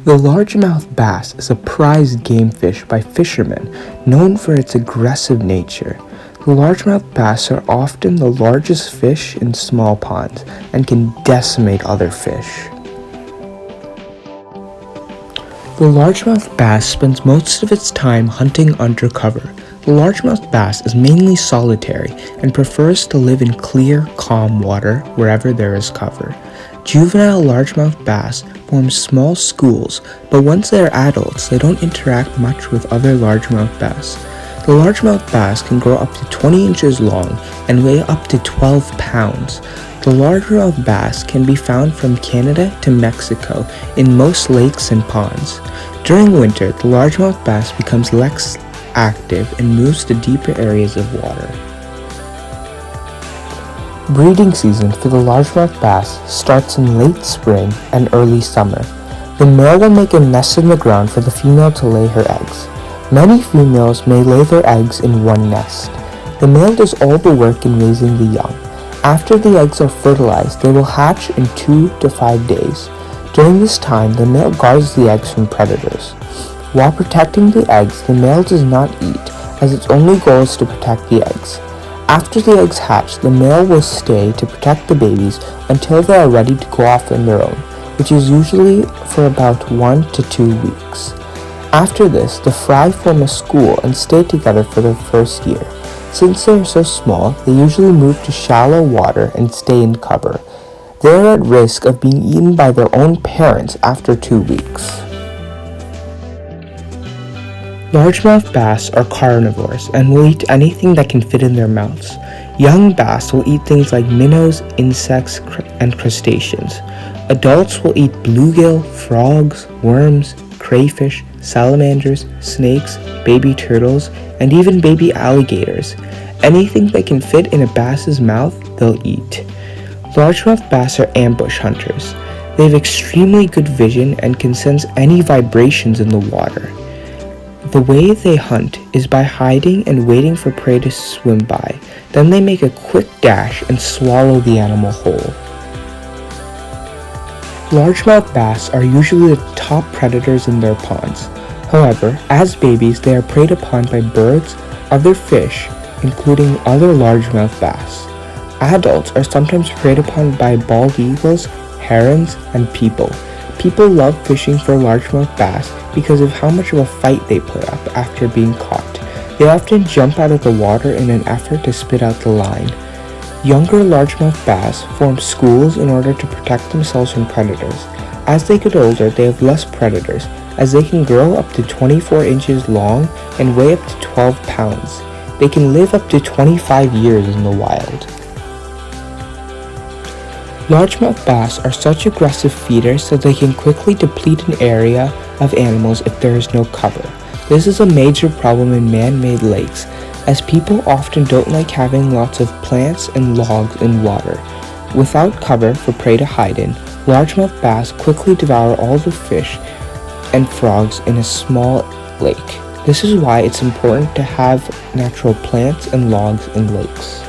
The largemouth bass is a prized game fish by fishermen, known for its aggressive nature. The largemouth bass are often the largest fish in small ponds and can decimate other fish. The largemouth bass spends most of its time hunting undercover. The largemouth bass is mainly solitary and prefers to live in clear, calm water wherever there is cover. Juvenile largemouth bass form small schools, but once they are adults, they don't interact much with other largemouth bass. The largemouth bass can grow up to 20 inches long and weigh up to 12 pounds. The largemouth bass can be found from Canada to Mexico in most lakes and ponds. During winter, the largemouth bass becomes less active and moves to deeper areas of water. Breeding season for the largemouth bass starts in late spring and early summer. The male will make a nest in the ground for the female to lay her eggs. Many females may lay their eggs in one nest. The male does all the work in raising the young. After the eggs are fertilized, they will hatch in 2 to 5 days. During this time, the male guards the eggs from predators. While protecting the eggs, the male does not eat, as its only goal is to protect the eggs. After the eggs hatch, the male will stay to protect the babies until they are ready to go off on their own, which is usually for about 1 to 2 weeks. After this, the fry form a school and stay together for their first year. Since they are so small, they usually move to shallow water and stay in cover. They are at risk of being eaten by their own parents after 2 weeks. Largemouth bass are carnivores and will eat anything that can fit in their mouths. Young bass will eat things like minnows, insects, and crustaceans. Adults will eat bluegill, frogs, worms, crayfish, salamanders, snakes, baby turtles, and even baby alligators. Anything that can fit in a bass's mouth, they'll eat. Largemouth bass are ambush hunters. They have extremely good vision and can sense any vibrations in the water. The way they hunt is by hiding and waiting for prey to swim by. Then they make a quick dash and swallow the animal whole. Largemouth bass are usually the top predators in their ponds. However, as babies, they are preyed upon by birds, other fish, including other largemouth bass. Adults are sometimes preyed upon by bald eagles, herons, and people. People love fishing for largemouth bass because of how much of a fight they put up after being caught. They often jump out of the water in an effort to spit out the line. Younger largemouth bass form schools in order to protect themselves from predators. As they get older, they have less predators, as they can grow up to 24 inches long and weigh up to 12 pounds. They can live up to 25 years in the wild. Largemouth bass are such aggressive feeders that they can quickly deplete an area of animals if there is no cover. This is a major problem in man-made lakes, as people often don't like having lots of plants and logs in water. Without cover for prey to hide in, largemouth bass quickly devour all the fish and frogs in a small lake. This is why it's important to have natural plants and logs in lakes.